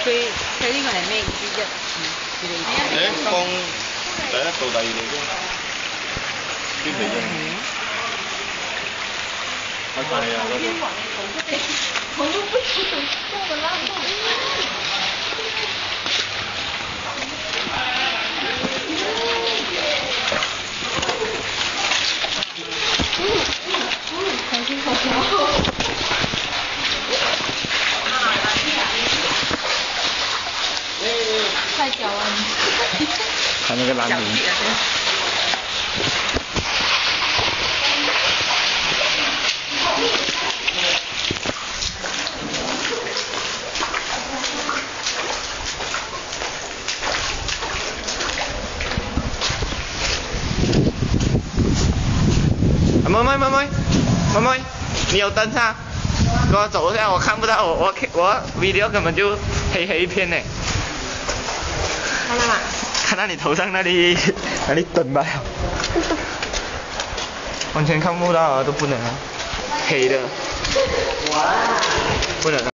佢呢個係咩意思啫？佢哋放第一道、第二道啫。邊皮啫？拜拜啊！嗰度。我都不知道做的那么。好辛苦。太屌了！看那个蓝领。妹，你有燈啊？給我走一下，我看不到，我 video 根本就黑一片呢。看到嗎？看到你頭上那裡燈吧，完全看不到啊，都不能啊，黑的，不能啊。